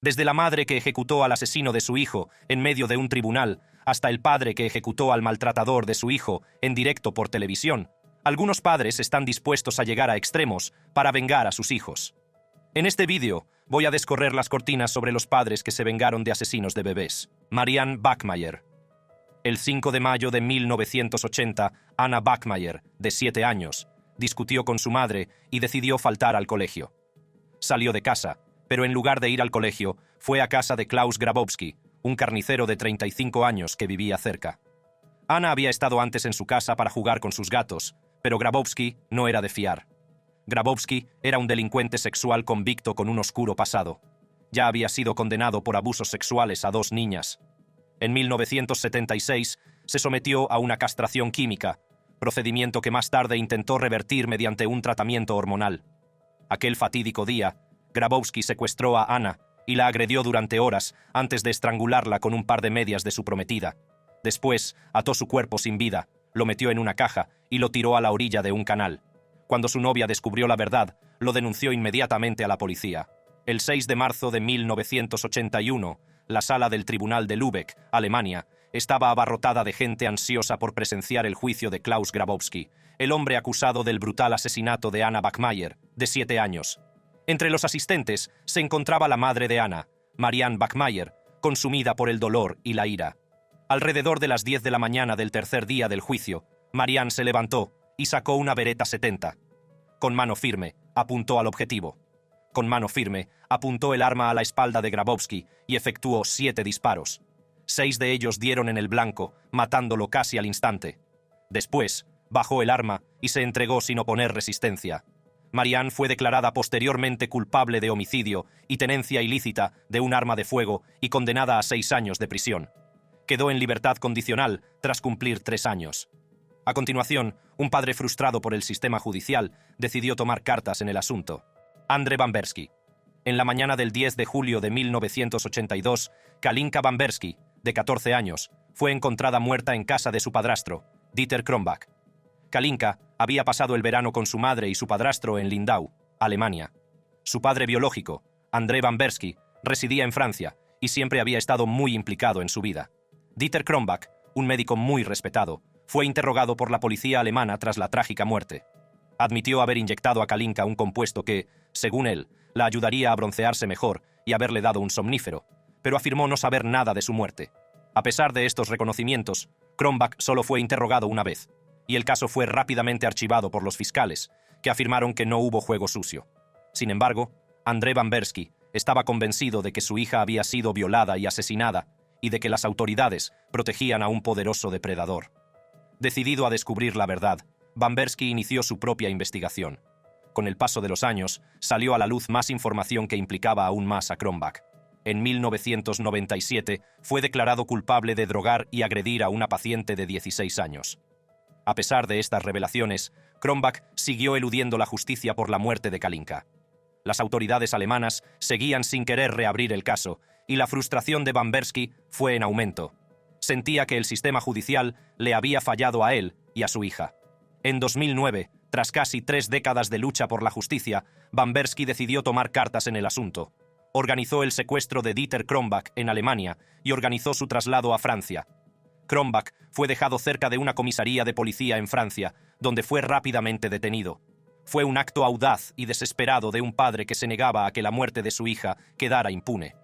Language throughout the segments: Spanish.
Desde la madre que ejecutó al asesino de su hijo en medio de un tribunal, hasta el padre que ejecutó al maltratador de su hijo en directo por televisión, algunos padres están dispuestos a llegar a extremos para vengar a sus hijos. En este vídeo voy a descorrer las cortinas sobre los padres que se vengaron de asesinos de bebés. Marianne Bachmeier. El 5 de mayo de 1980, Anna Bachmeier, de 7 años, discutió con su madre y decidió faltar al colegio. Salió de casa, pero en lugar de ir al colegio, fue a casa de Klaus Grabowski, un carnicero de 35 años que vivía cerca. Anna había estado antes en su casa para jugar con sus gatos, pero Grabowski no era de fiar. Grabowski era un delincuente sexual convicto con un oscuro pasado. Ya había sido condenado por abusos sexuales a 2 niñas. En 1976 se sometió a una castración química, procedimiento que más tarde intentó revertir mediante un tratamiento hormonal. Aquel fatídico día, Grabowski secuestró a Anna y la agredió durante horas antes de estrangularla con un par de medias de su prometida. Después, ató su cuerpo sin vida, lo metió en una caja y lo tiró a la orilla de un canal. Cuando su novia descubrió la verdad, lo denunció inmediatamente a la policía. El 6 de marzo de 1981, la sala del Tribunal de Lübeck, Alemania, estaba abarrotada de gente ansiosa por presenciar el juicio de Klaus Grabowski, el hombre acusado del brutal asesinato de Anna Bachmeier, de 7 años. Entre los asistentes se encontraba la madre de Anna, Marianne Bachmeier, consumida por el dolor y la ira. Alrededor de las 10 de la mañana del tercer día del juicio, Marianne se levantó y sacó una Beretta 70. Con mano firme, apuntó al objetivo. Con mano firme, apuntó el arma a la espalda de Grabowski y efectuó 7 disparos. 6 de ellos dieron en el blanco, matándolo casi al instante. Después, bajó el arma y se entregó sin oponer resistencia. Marianne fue declarada posteriormente culpable de homicidio y tenencia ilícita de un arma de fuego y condenada a 6 años de prisión. Quedó en libertad condicional tras cumplir 3 años. A continuación, un padre frustrado por el sistema judicial decidió tomar cartas en el asunto. Andrzej Bamberski. En la mañana del 10 de julio de 1982, Kalinka Bamberski, de 14 años, fue encontrada muerta en casa de su padrastro, Dieter Krombach. Kalinka había pasado el verano con su madre y su padrastro en Lindau, Alemania. Su padre biológico, Andrzej Bamberski, residía en Francia y siempre había estado muy implicado en su vida. Dieter Krombach, un médico muy respetado, fue interrogado por la policía alemana tras la trágica muerte. Admitió haber inyectado a Kalinka un compuesto que, según él, la ayudaría a broncearse mejor y haberle dado un somnífero, pero afirmó no saber nada de su muerte. A pesar de estos reconocimientos, Krombach solo fue interrogado una vez, y el caso fue rápidamente archivado por los fiscales, que afirmaron que no hubo juego sucio. Sin embargo, Andrzej Bamberski estaba convencido de que su hija había sido violada y asesinada, y de que las autoridades protegían a un poderoso depredador. Decidido a descubrir la verdad, Bamberski inició su propia investigación. Con el paso de los años, salió a la luz más información que implicaba aún más a Krombach. En 1997 fue declarado culpable de drogar y agredir a una paciente de 16 años. A pesar de estas revelaciones, Krombach siguió eludiendo la justicia por la muerte de Kalinka. Las autoridades alemanas seguían sin querer reabrir el caso, y la frustración de Bamberski fue en aumento. Sentía que el sistema judicial le había fallado a él y a su hija. En 2009, tras casi 3 décadas de lucha por la justicia, Bamberski decidió tomar cartas en el asunto. Organizó el secuestro de Dieter Krombach en Alemania y organizó su traslado a Francia. Krombach fue dejado cerca de una comisaría de policía en Francia, donde fue rápidamente detenido. Fue un acto audaz y desesperado de un padre que se negaba a que la muerte de su hija quedara impune.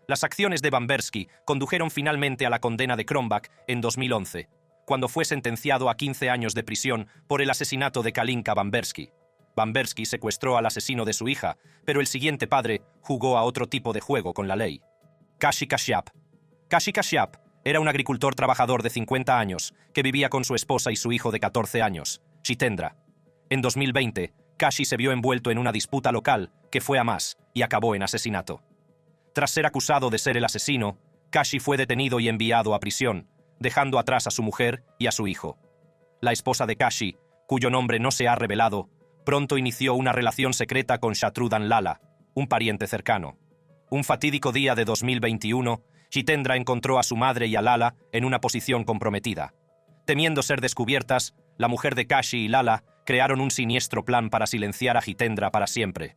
Las acciones de Bamberski condujeron finalmente a la condena de Krombach en 2011, cuando fue sentenciado a 15 años de prisión por el asesinato de Kalinka Bamberski. Bamberski secuestró al asesino de su hija, pero el siguiente padre jugó a otro tipo de juego con la ley. Kashi Kashyap. Kashi Kashyap era un agricultor trabajador de 50 años que vivía con su esposa y su hijo de 14 años, Jitendra. En 2020, Kashi se vio envuelto en una disputa local que fue a más y acabó en asesinato. Tras ser acusado de ser el asesino, Kashi fue detenido y enviado a prisión, dejando atrás a su mujer y a su hijo. La esposa de Kashi, cuyo nombre no se ha revelado, pronto inició una relación secreta con Shatrughan Lalla, un pariente cercano. Un fatídico día de 2021, Jitendra encontró a su madre y a Lalla en una posición comprometida. Temiendo ser descubiertas, la mujer de Kashi y Lalla crearon un siniestro plan para silenciar a Jitendra para siempre.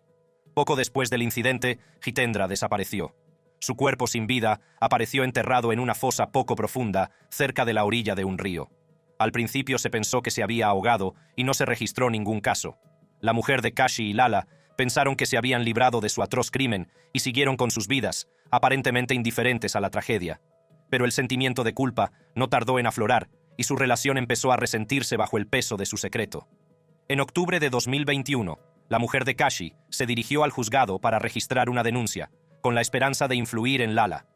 Poco después del incidente, Jitendra desapareció. Su cuerpo sin vida apareció enterrado en una fosa poco profunda, cerca de la orilla de un río. Al principio se pensó que se había ahogado y no se registró ningún caso. La mujer de Kashi y Lala pensaron que se habían librado de su atroz crimen y siguieron con sus vidas, aparentemente indiferentes a la tragedia. Pero el sentimiento de culpa no tardó en aflorar y su relación empezó a resentirse bajo el peso de su secreto. En octubre de 2021, la mujer de Kashi se dirigió al juzgado para registrar una denuncia, con la esperanza de influir en Lala.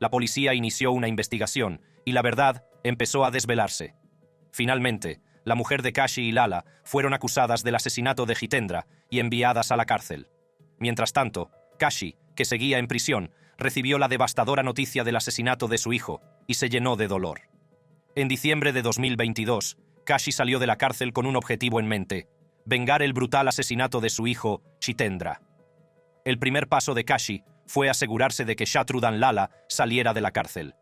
La policía inició una investigación y la verdad empezó a desvelarse. Finalmente, la mujer de Kashi y Lala fueron acusadas del asesinato de Jitendra y enviadas a la cárcel. Mientras tanto, Kashi, que seguía en prisión, recibió la devastadora noticia del asesinato de su hijo y se llenó de dolor. En diciembre de 2022, Kashi salió de la cárcel con un objetivo en mente: vengar el brutal asesinato de su hijo, Jitendra. El primer paso de Kashi fue asegurarse de que Shatrughan Lala saliera de la cárcel.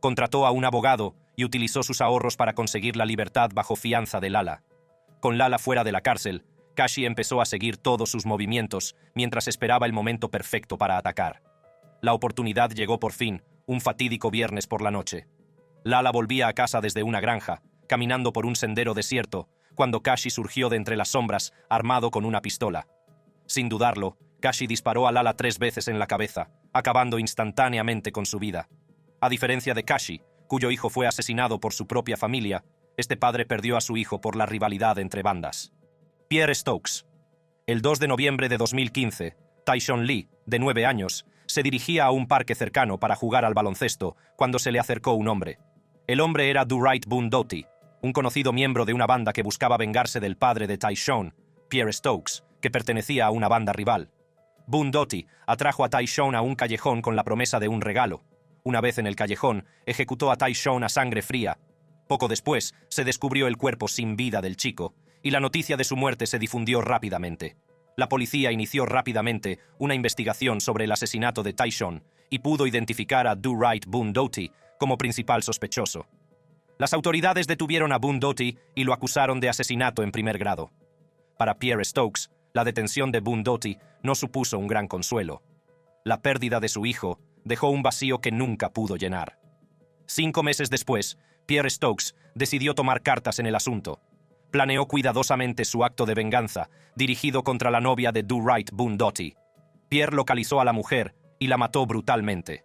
Contrató a un abogado y utilizó sus ahorros para conseguir la libertad bajo fianza de Lala. Con Lala fuera de la cárcel, Kashi empezó a seguir todos sus movimientos mientras esperaba el momento perfecto para atacar. La oportunidad llegó por fin, un fatídico viernes por la noche. Lala volvía a casa desde una granja, caminando por un sendero desierto, cuando Kashi surgió de entre las sombras, armado con una pistola. Sin dudarlo, Kashi disparó a Lala 3 veces en la cabeza, acabando instantáneamente con su vida. A diferencia de Kashi, cuyo hijo fue asesinado por su propia familia, este padre perdió a su hijo por la rivalidad entre bandas. Pierre Stokes. El 2 de noviembre de 2015, Tyshon Lee, de 9 años, se dirigía a un parque cercano para jugar al baloncesto cuando se le acercó un hombre. El hombre era Durite Boone Doughty, un conocido miembro de una banda que buscaba vengarse del padre de Tyshon, Pierre Stokes, que pertenecía a una banda rival. Boone Doughty atrajo a Tyshon a un callejón con la promesa de un regalo. Una vez en el callejón, ejecutó a Tyshon a sangre fría. Poco después, se descubrió el cuerpo sin vida del chico, y la noticia de su muerte se difundió rápidamente. La policía inició rápidamente una investigación sobre el asesinato de Tyshon y pudo identificar a Durite Boone Doughty como principal sospechoso. Las autoridades detuvieron a Boone Doughty y lo acusaron de asesinato en primer grado. Para Pierre Stokes, la detención de Boone Doughty no supuso un gran consuelo. La pérdida de su hijo dejó un vacío que nunca pudo llenar. 5 meses después, Pierre Stokes decidió tomar cartas en el asunto. Planeó cuidadosamente su acto de venganza, dirigido contra la novia de Durite Boone Doughty. Pierre localizó a la mujer y la mató brutalmente.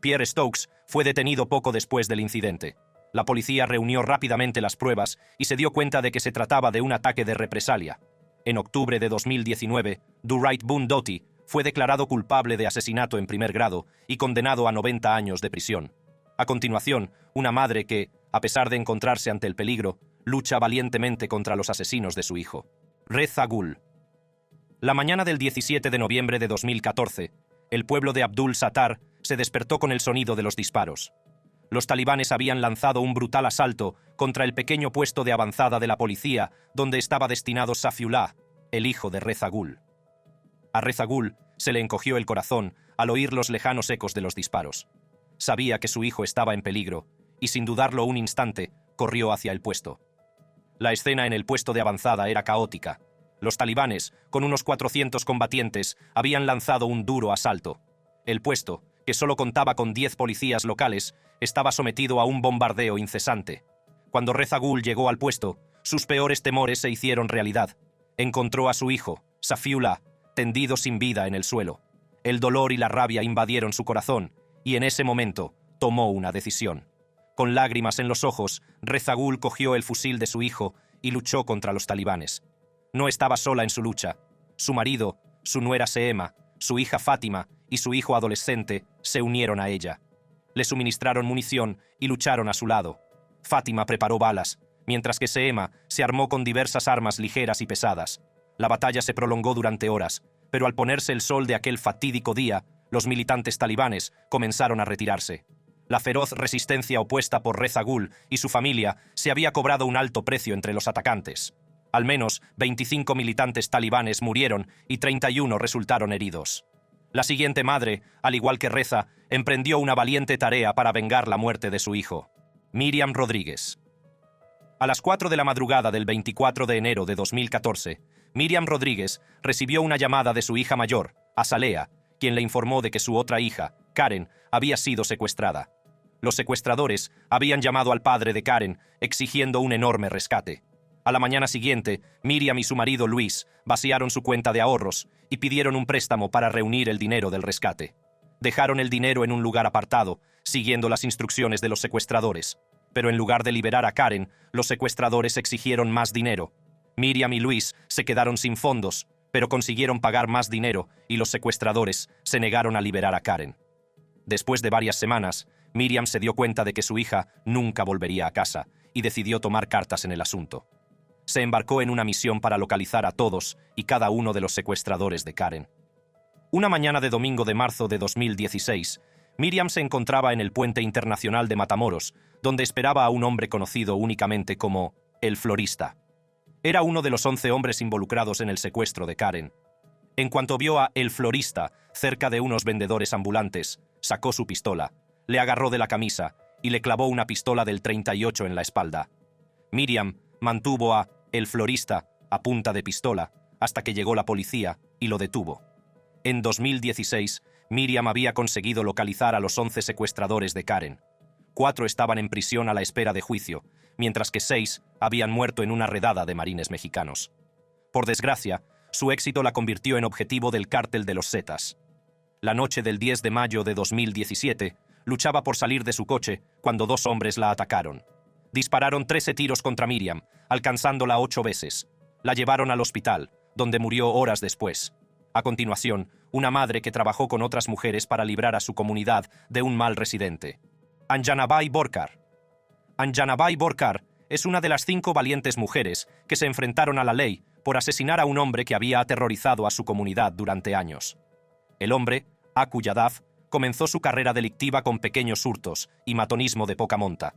Pierre Stokes fue detenido poco después del incidente. La policía reunió rápidamente las pruebas y se dio cuenta de que se trataba de un ataque de represalia. En octubre de 2019, Durite Boone Doughty fue declarado culpable de asesinato en primer grado y condenado a 90 años de prisión. A continuación, una madre que, a pesar de encontrarse ante el peligro, lucha valientemente contra los asesinos de su hijo. Reza Gul. La mañana del 17 de noviembre de 2014, el pueblo de Abdul Sattar se despertó con el sonido de los disparos. Los talibanes habían lanzado un brutal asalto contra el pequeño puesto de avanzada de la policía donde estaba destinado Safiullah, el hijo de Reza Gul. A Reza Gul se le encogió el corazón al oír los lejanos ecos de los disparos. Sabía que su hijo estaba en peligro y, sin dudarlo un instante, corrió hacia el puesto. La escena en el puesto de avanzada era caótica. Los talibanes, con unos 400 combatientes, habían lanzado un duro asalto. El puesto, que solo contaba con 10 policías locales, estaba sometido a un bombardeo incesante. Cuando Reza Gul llegó al puesto, sus peores temores se hicieron realidad. Encontró a su hijo, Safiullah, tendido sin vida en el suelo. El dolor y la rabia invadieron su corazón, y en ese momento tomó una decisión. Con lágrimas en los ojos, Reza Gul cogió el fusil de su hijo y luchó contra los talibanes. No estaba sola en su lucha. Su marido, su nuera Seema, su hija Fátima y su hijo adolescente se unieron a ella. Le suministraron munición y lucharon a su lado. Fátima preparó balas, mientras que Seema se armó con diversas armas ligeras y pesadas. La batalla se prolongó durante horas, pero al ponerse el sol de aquel fatídico día, los militantes talibanes comenzaron a retirarse. La feroz resistencia opuesta por Reza Gul y su familia se había cobrado un alto precio entre los atacantes. Al menos 25 militantes talibanes murieron y 31 resultaron heridos. La siguiente madre, al igual que Reza, emprendió una valiente tarea para vengar la muerte de su hijo. Miriam Rodríguez. A las 4 de la madrugada del 24 de enero de 2014, Miriam Rodríguez recibió una llamada de su hija mayor, Azalea, quien le informó de que su otra hija, Karen había sido secuestrada. Los secuestradores habían llamado al padre de Karen, exigiendo un enorme rescate. A la mañana siguiente, Miriam y su marido Luis vaciaron su cuenta de ahorros y pidieron un préstamo para reunir el dinero del rescate. Dejaron el dinero en un lugar apartado, siguiendo las instrucciones de los secuestradores. Pero en lugar de liberar a Karen, los secuestradores exigieron más dinero. Miriam y Luis se quedaron sin fondos, pero consiguieron pagar más dinero y los secuestradores se negaron a liberar a Karen. Después de varias semanas, Miriam se dio cuenta de que su hija nunca volvería a casa y decidió tomar cartas en el asunto. Se embarcó en una misión para localizar a todos y cada uno de los secuestradores de Karen. Una mañana de domingo de marzo de 2016, Miriam se encontraba en el puente internacional de Matamoros, donde esperaba a un hombre conocido únicamente como el florista. Era uno de los 11 hombres involucrados en el secuestro de Karen. En cuanto vio a el florista cerca de unos vendedores ambulantes, sacó su pistola, le agarró de la camisa y le clavó una pistola del 38 en la espalda. Miriam mantuvo a el florista a punta de pistola hasta que llegó la policía y lo detuvo. En 2016, Miriam había conseguido localizar a los 11 secuestradores de Karen. 4 estaban en prisión a la espera de juicio, mientras que 6 habían muerto en una redada de marines mexicanos. Por desgracia, su éxito la convirtió en objetivo del cártel de los Zetas. La noche del 10 de mayo de 2017, luchaba por salir de su coche cuando 2 hombres la atacaron. Dispararon 13 tiros contra Miriam, alcanzándola 8 veces. La llevaron al hospital, donde murió horas después. A continuación, una madre que trabajó con otras mujeres para librar a su comunidad de un mal residente. Anjanabai Borkar. Anjanabai Borkar es una de las 5 valientes mujeres que se enfrentaron a la ley por asesinar a un hombre que había aterrorizado a su comunidad durante años. El hombre, Aku Yadav, comenzó su carrera delictiva con pequeños hurtos y matonismo de poca monta.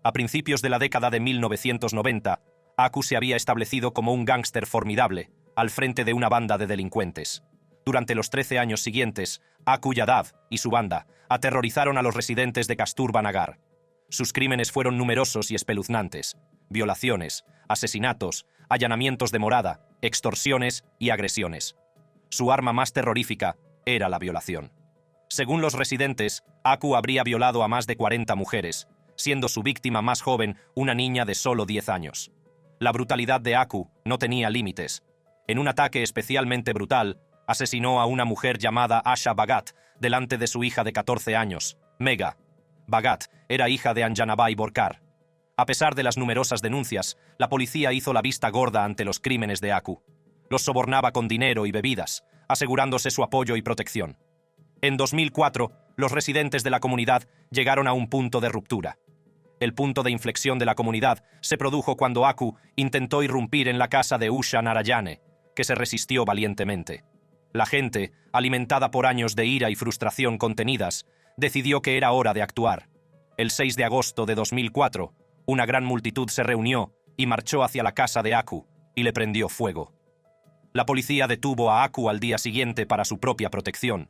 A principios de la década de 1990, Aku se había establecido como un gángster formidable, al frente de una banda de delincuentes. Durante los 13 años siguientes, Aku Yadav y su banda aterrorizaron a los residentes de Kasturba Nagar. Sus crímenes fueron numerosos y espeluznantes: violaciones, asesinatos, allanamientos de morada, extorsiones y agresiones. Su arma más terrorífica era la violación. Según los residentes, Aku habría violado a más de 40 mujeres, siendo su víctima más joven una niña de solo 10 años. La brutalidad de Aku no tenía límites. En un ataque especialmente brutal, asesinó a una mujer llamada Asha Bhagat delante de su hija de 14 años, Megha. Bhagat era hija de Anjanabai Borkar. A pesar de las numerosas denuncias, la policía hizo la vista gorda ante los crímenes de Aku. Los sobornaba con dinero y bebidas, asegurándose su apoyo y protección. En 2004, los residentes de la comunidad llegaron a un punto de ruptura. El punto de inflexión de la comunidad se produjo cuando Aku intentó irrumpir en la casa de Usha Narayane, que se resistió valientemente. La gente, alimentada por años de ira y frustración contenidas, decidió que era hora de actuar. El 6 de agosto de 2004, una gran multitud se reunió y marchó hacia la casa de Aku y le prendió fuego. La policía detuvo a Aku al día siguiente para su propia protección.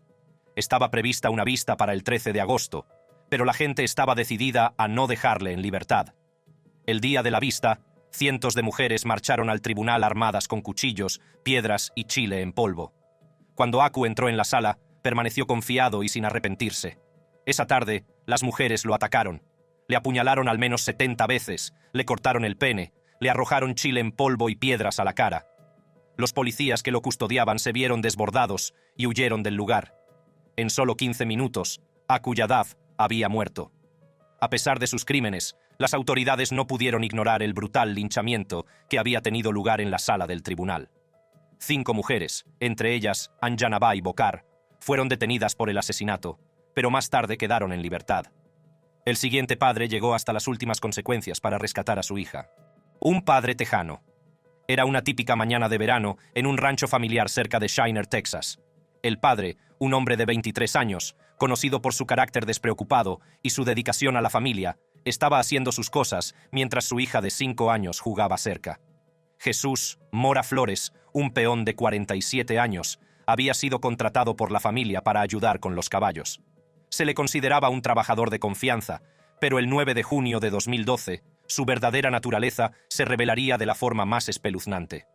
Estaba prevista una vista para el 13 de agosto, pero la gente estaba decidida a no dejarle en libertad. El día de la vista, cientos de mujeres marcharon al tribunal armadas con cuchillos, piedras y chile en polvo. Cuando Aku entró en la sala, permaneció confiado y sin arrepentirse. Esa tarde, las mujeres lo atacaron. Le apuñalaron al menos 70 veces, le cortaron el pene, le arrojaron chile en polvo y piedras a la cara. Los policías que lo custodiaban se vieron desbordados y huyeron del lugar. En solo 15 minutos, Aku Yadav había muerto. A pesar de sus crímenes, las autoridades no pudieron ignorar el brutal linchamiento que había tenido lugar en la sala del tribunal. 5 mujeres, entre ellas Anjanabai Borkar, fueron detenidas por el asesinato, pero más tarde quedaron en libertad. El siguiente padre llegó hasta las últimas consecuencias para rescatar a su hija. Un padre tejano. Era una típica mañana de verano en un rancho familiar cerca de Shiner, Texas. El padre, un hombre de 23 años, conocido por su carácter despreocupado y su dedicación a la familia, estaba haciendo sus cosas mientras su hija de 5 años jugaba cerca. Jesús Mora Flores, un peón de 47 años, había sido contratado por la familia para ayudar con los caballos. Se le consideraba un trabajador de confianza, pero el 9 de junio de 2012, su verdadera naturaleza se revelaría de la forma más espeluznante.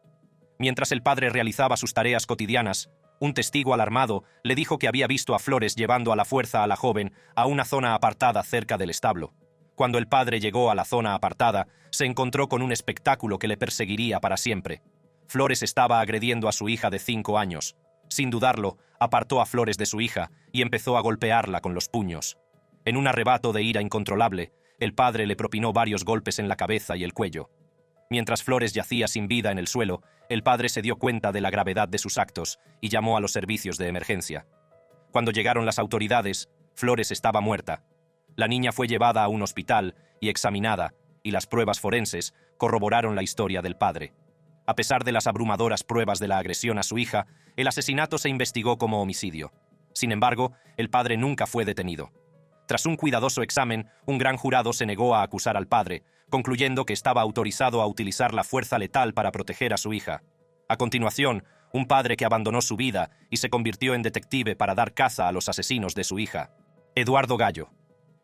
Mientras el padre realizaba sus tareas cotidianas, Un testigo alarmado le dijo que había visto a Flores llevando a la fuerza a la joven a una zona apartada cerca del establo. Cuando el padre llegó a la zona apartada, se encontró con un espectáculo que le perseguiría para siempre. Flores estaba agrediendo a su hija de 5 años. Sin dudarlo, apartó a Flores de su hija y empezó a golpearla con los puños. En un arrebato de ira incontrolable, el padre le propinó varios golpes en la cabeza y el cuello. Mientras Flores yacía sin vida en el suelo, el padre se dio cuenta de la gravedad de sus actos y llamó a los servicios de emergencia. Cuando llegaron las autoridades, Flores estaba muerta. La niña fue llevada a un hospital y examinada, y las pruebas forenses corroboraron la historia del padre. A pesar de las abrumadoras pruebas de la agresión a su hija, el asesinato se investigó como homicidio. Sin embargo, el padre nunca fue detenido. Tras un cuidadoso examen, un gran jurado se negó a acusar al padre, concluyendo que estaba autorizado a utilizar la fuerza letal para proteger a su hija. A continuación, un padre que abandonó su vida y se convirtió en detective para dar caza a los asesinos de su hija. Eduardo Gallo.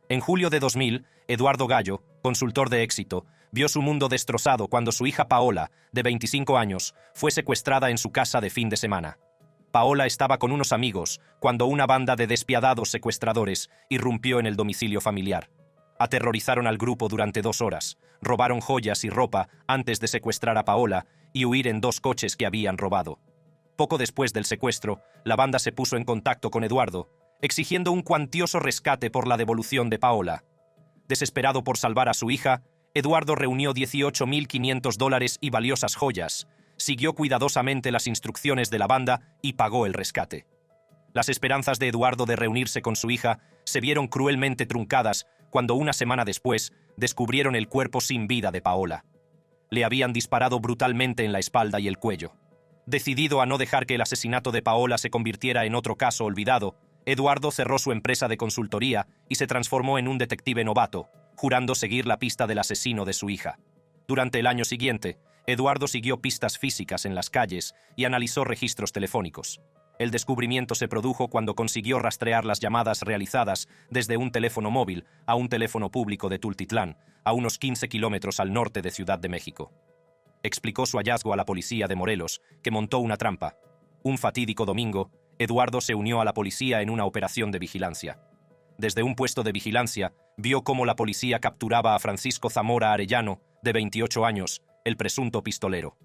En julio de 2000, Eduardo Gallo, consultor de éxito, vio su mundo destrozado cuando su hija Paola, de 25 años, fue secuestrada en su casa de fin de semana. Paola estaba con unos amigos cuando una banda de despiadados secuestradores irrumpió en el domicilio familiar. Aterrorizaron al grupo durante 2 horas, robaron joyas y ropa antes de secuestrar a Paola y huir en 2 coches que habían robado. Poco después del secuestro, la banda se puso en contacto con Eduardo, exigiendo un cuantioso rescate por la devolución de Paola. Desesperado por salvar a su hija, Eduardo reunió $18.500 y valiosas joyas, siguió cuidadosamente las instrucciones de la banda y pagó el rescate. Las esperanzas de Eduardo de reunirse con su hija se vieron cruelmente truncadas cuando una semana después descubrieron el cuerpo sin vida de Paola. Le habían disparado brutalmente en la espalda y el cuello. Decidido a no dejar que el asesinato de Paola se convirtiera en otro caso olvidado, Eduardo cerró su empresa de consultoría y se transformó en un detective novato, jurando seguir la pista del asesino de su hija. Durante el año siguiente, Eduardo siguió pistas físicas en las calles y analizó registros telefónicos. El descubrimiento se produjo cuando consiguió rastrear las llamadas realizadas desde un teléfono móvil a un teléfono público de Tultitlán, a unos 15 kilómetros al norte de Ciudad de México. Explicó su hallazgo a la policía de Morelos, que montó una trampa. Un fatídico domingo, Eduardo se unió a la policía en una operación de vigilancia. Desde un puesto de vigilancia, vio cómo la policía capturaba a Francisco Zamora Arellano, de 28 años, el presunto pistolero.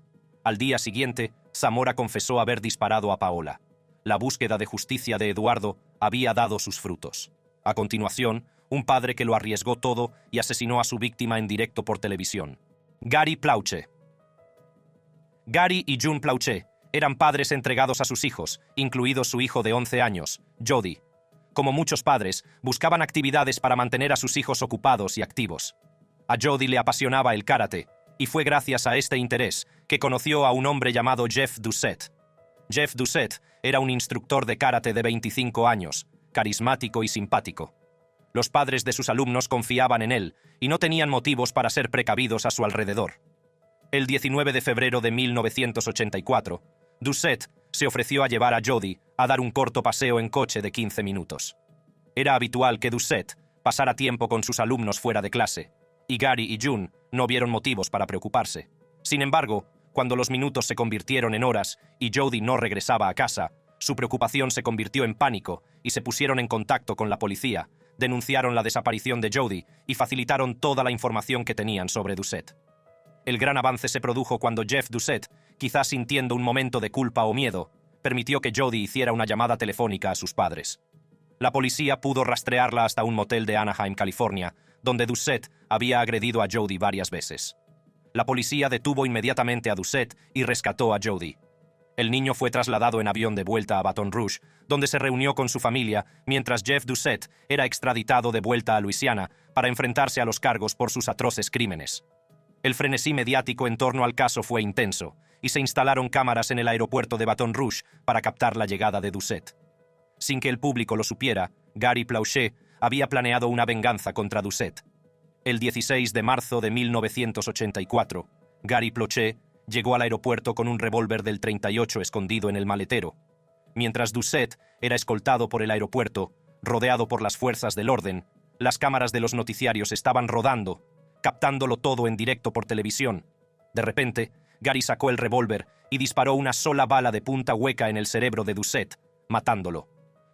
Al día siguiente, Zamora confesó haber disparado a Paola. La búsqueda de justicia de Eduardo había dado sus frutos. A continuación, un padre que lo arriesgó todo y asesinó a su víctima en directo por televisión. Gary Plauche. Gary y June Plauche eran padres entregados a sus hijos, incluido su hijo de 11 años, Jody. Como muchos padres, buscaban actividades para mantener a sus hijos ocupados y activos. A Jody le apasionaba el karate, y fue gracias a este interés que conoció a un hombre llamado Jeff Doucette. Jeff Doucette era un instructor de karate de 25 años, carismático y simpático. Los padres de sus alumnos confiaban en él y no tenían motivos para ser precavidos a su alrededor. El 19 de febrero de 1984, Doucette se ofreció a llevar a Jody a dar un corto paseo en coche de 15 minutos. Era habitual que Doucette pasara tiempo con sus alumnos fuera de clase, y Gary y June no vieron motivos para preocuparse. Sin embargo, cuando los minutos se convirtieron en horas y Jody no regresaba a casa, su preocupación se convirtió en pánico y se pusieron en contacto con la policía, denunciaron la desaparición de Jody y facilitaron toda la información que tenían sobre Doucette. El gran avance se produjo cuando Jeff Doucette, quizás sintiendo un momento de culpa o miedo, permitió que Jody hiciera una llamada telefónica a sus padres. La policía pudo rastrearla hasta un motel de Anaheim, California, donde Doucette había agredido a Jody varias veces. La policía detuvo inmediatamente a Doucette y rescató a Jody. El niño fue trasladado en avión de vuelta a Baton Rouge, donde se reunió con su familia, mientras Jeff Doucette era extraditado de vuelta a Luisiana para enfrentarse a los cargos por sus atroces crímenes. El frenesí mediático en torno al caso fue intenso, y se instalaron cámaras en el aeropuerto de Baton Rouge para captar la llegada de Doucette. Sin que el público lo supiera, Gary Plauche había planeado una venganza contra Doucette. El 16 de marzo de 1984, Gary Plauche llegó al aeropuerto con un revólver del 38 escondido en el maletero. Mientras Doucette era escoltado por el aeropuerto, rodeado por las fuerzas del orden, las cámaras de los noticiarios estaban rodando, captándolo todo en directo por televisión. De repente, Gary sacó el revólver y disparó una sola bala de punta hueca en el cerebro de Doucette, matándolo.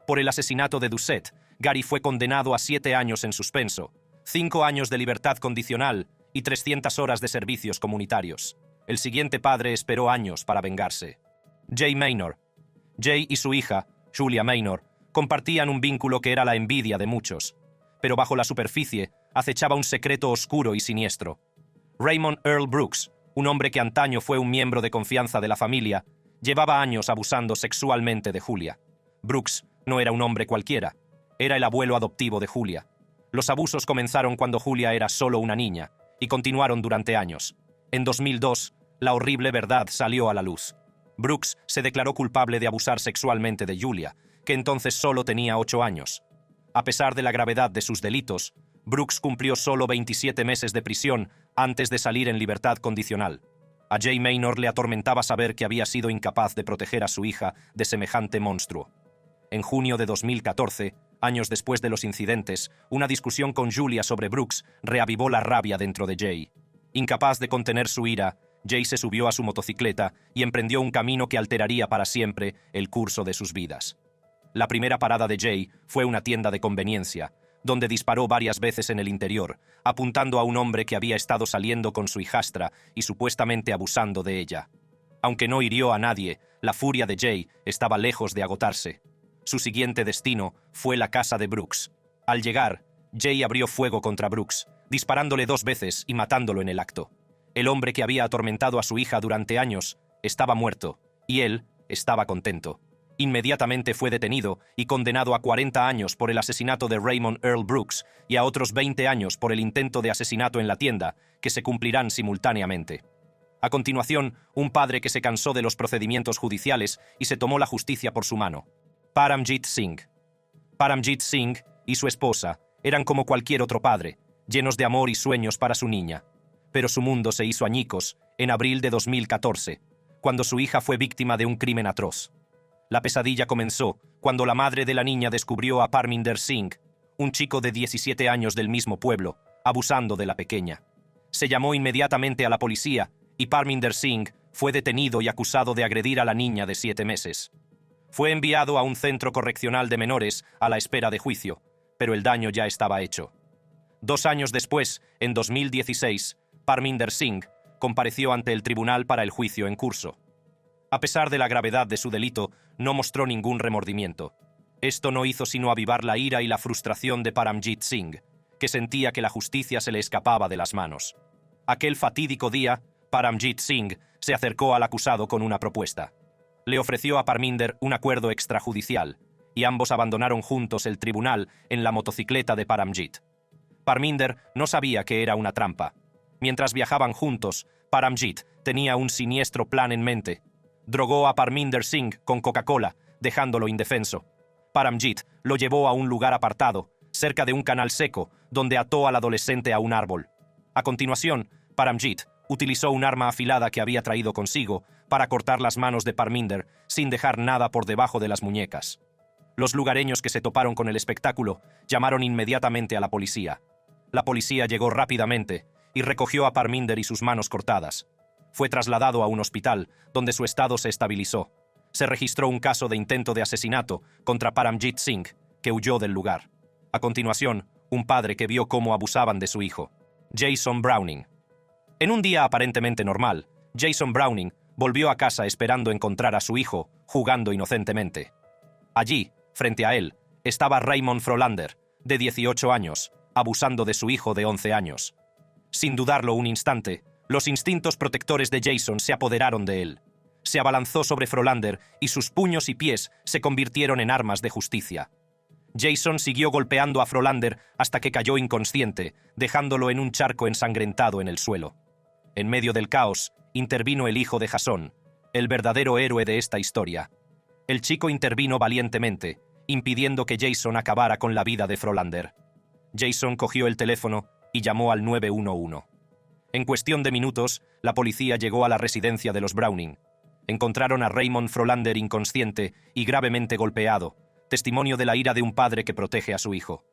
Por el asesinato de Doucette, Gary fue condenado a 7 años en suspenso, 5 años de libertad condicional y 300 horas de servicios comunitarios. El siguiente padre esperó años para vengarse. Jay Maynor. Jay y su hija, Julia Maynor, compartían un vínculo que era la envidia de muchos, pero bajo la superficie acechaba un secreto oscuro y siniestro. Raymond Earl Brooks, un hombre que antaño fue un miembro de confianza de la familia, llevaba años abusando sexualmente de Julia. Brooks no era un hombre cualquiera, era el abuelo adoptivo de Julia. Los abusos comenzaron cuando Julia era solo una niña y continuaron durante años. En 2002, la horrible verdad salió a la luz. Brooks se declaró culpable de abusar sexualmente de Julia, que entonces solo tenía 8 años. A pesar de la gravedad de sus delitos, Brooks cumplió solo 27 meses de prisión antes de salir en libertad condicional. A Jay Maynor le atormentaba saber que había sido incapaz de proteger a su hija de semejante monstruo. En junio de 2014, años después de los incidentes, una discusión con Julia sobre Brooks reavivó la rabia dentro de Jay. Incapaz de contener su ira, Jay se subió a su motocicleta y emprendió un camino que alteraría para siempre el curso de sus vidas. La primera parada de Jay fue una tienda de conveniencia, donde disparó varias veces en el interior, apuntando a un hombre que había estado saliendo con su hijastra y supuestamente abusando de ella. Aunque no hirió a nadie, la furia de Jay estaba lejos de agotarse. Su siguiente destino fue la casa de Brooks. Al llegar, Jay abrió fuego contra Brooks, disparándole 2 veces y matándolo en el acto. El hombre que había atormentado a su hija durante años estaba muerto, y él estaba contento. Inmediatamente fue detenido y condenado a 40 años por el asesinato de Raymond Earl Brooks y a otros 20 años por el intento de asesinato en la tienda, que se cumplirán simultáneamente. A continuación, un padre que se cansó de los procedimientos judiciales y se tomó la justicia por su mano. Paramjit Singh. Paramjit Singh y su esposa eran como cualquier otro padre, llenos de amor y sueños para su niña. Pero su mundo se hizo añicos en abril de 2014, cuando su hija fue víctima de un crimen atroz. La pesadilla comenzó cuando la madre de la niña descubrió a Parminder Singh, un chico de 17 años del mismo pueblo, abusando de la pequeña. Se llamó inmediatamente a la policía y Parminder Singh fue detenido y acusado de agredir a la niña de 7 meses. Fue enviado a un centro correccional de menores a la espera de juicio, pero el daño ya estaba hecho. 2 años después, en 2016, Parminder Singh compareció ante el tribunal para el juicio en curso. A pesar de la gravedad de su delito, no mostró ningún remordimiento. Esto no hizo sino avivar la ira y la frustración de Paramjit Singh, que sentía que la justicia se le escapaba de las manos. Aquel fatídico día, Paramjit Singh se acercó al acusado con una propuesta. Le ofreció a Parminder un acuerdo extrajudicial, y ambos abandonaron juntos el tribunal en la motocicleta de Paramjit. Parminder no sabía que era una trampa. Mientras viajaban juntos, Paramjit tenía un siniestro plan en mente. Drogó a Parminder Singh con Coca-Cola, dejándolo indefenso. Paramjit lo llevó a un lugar apartado, cerca de un canal seco, donde ató al adolescente a un árbol. A continuación, Paramjit utilizó un arma afilada que había traído consigo para cortar las manos de Parminder sin dejar nada por debajo de las muñecas. Los lugareños que se toparon con el espectáculo llamaron inmediatamente a la policía. La policía llegó rápidamente y recogió a Parminder y sus manos cortadas. Fue trasladado a un hospital, donde su estado se estabilizó. Se registró un caso de intento de asesinato contra Paramjit Singh, que huyó del lugar. A continuación, un padre que vio cómo abusaban de su hijo. Jason Browning. En un día aparentemente normal, Jason Browning volvió a casa esperando encontrar a su hijo, jugando inocentemente. Allí, frente a él, estaba Raymond Frolander, de 18 años, abusando de su hijo de 11 años. Sin dudarlo un instante, los instintos protectores de Jason se apoderaron de él. Se abalanzó sobre Frolander y sus puños y pies se convirtieron en armas de justicia. Jason siguió golpeando a Frolander hasta que cayó inconsciente, dejándolo en un charco ensangrentado en el suelo. En medio del caos, intervino el hijo de Jason, el verdadero héroe de esta historia. El chico intervino valientemente, impidiendo que Jason acabara con la vida de Frolander. Jason cogió el teléfono y llamó al 911. En cuestión de minutos, la policía llegó a la residencia de los Browning. Encontraron a Raymond Frolander inconsciente y gravemente golpeado, testimonio de la ira de un padre que protege a su hijo.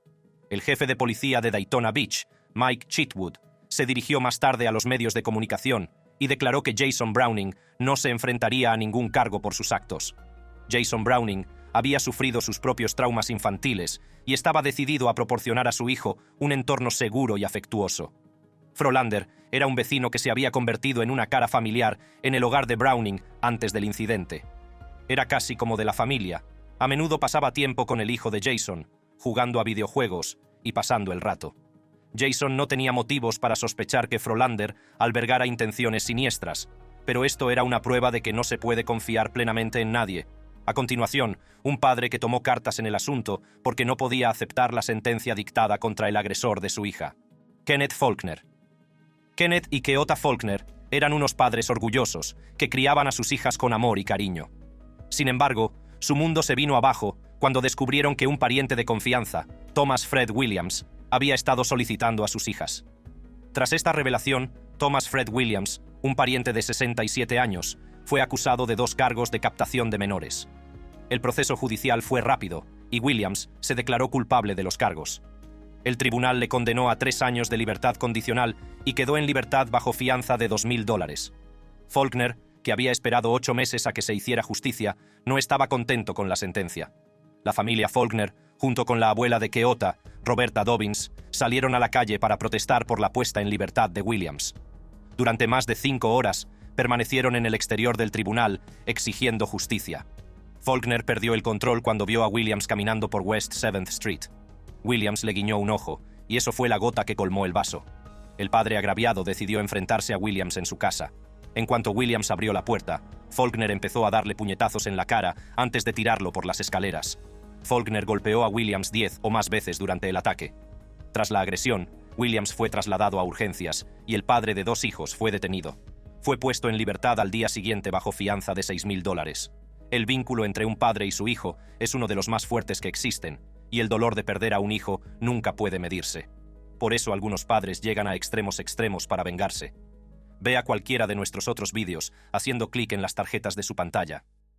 El jefe de policía de Daytona Beach, Mike Chitwood, se dirigió más tarde a los medios de comunicación y declaró que Jason Browning no se enfrentaría a ningún cargo por sus actos. Jason Browning había sufrido sus propios traumas infantiles y estaba decidido a proporcionar a su hijo un entorno seguro y afectuoso. Frolander era un vecino que se había convertido en una cara familiar en el hogar de Browning antes del incidente. Era casi como de la familia. A menudo pasaba tiempo con el hijo de Jason, jugando a videojuegos y pasando el rato. Jason no tenía motivos para sospechar que Frolander albergara intenciones siniestras, pero esto era una prueba de que no se puede confiar plenamente en nadie. A continuación, un padre que tomó cartas en el asunto porque no podía aceptar la sentencia dictada contra el agresor de su hija. Kenneth Faulkner. Kenneth y Keota Faulkner eran unos padres orgullosos que criaban a sus hijas con amor y cariño. Sin embargo, su mundo se vino abajo cuando descubrieron que un pariente de confianza, Thomas Fred Williams, había estado solicitando a sus hijas. Tras esta revelación, Thomas Fred Williams, un pariente de 67 años, fue acusado de 2 cargos de captación de menores. El proceso judicial fue rápido y Williams se declaró culpable de los cargos. El tribunal le condenó a 3 años de libertad condicional y quedó en libertad bajo fianza de $2,000. Faulkner, que había esperado 8 meses a que se hiciera justicia, no estaba contento con la sentencia. La familia Faulkner, junto con la abuela de Keota, Roberta Dobbins, salieron a la calle para protestar por la puesta en libertad de Williams. Durante más de 5 horas, permanecieron en el exterior del tribunal exigiendo justicia. Faulkner perdió el control cuando vio a Williams caminando por West 7th Street. Williams le guiñó un ojo, y eso fue la gota que colmó el vaso. El padre agraviado decidió enfrentarse a Williams en su casa. En cuanto Williams abrió la puerta, Faulkner empezó a darle puñetazos en la cara antes de tirarlo por las escaleras. Faulkner golpeó a Williams 10 o más veces durante el ataque. Tras la agresión, Williams fue trasladado a urgencias y el padre de 2 hijos fue detenido. Fue puesto en libertad al día siguiente bajo fianza de $6,000. El vínculo entre un padre y su hijo es uno de los más fuertes que existen, y el dolor de perder a un hijo nunca puede medirse. Por eso algunos padres llegan a extremos para vengarse. Vea cualquiera de nuestros otros vídeos haciendo clic en las tarjetas de su pantalla.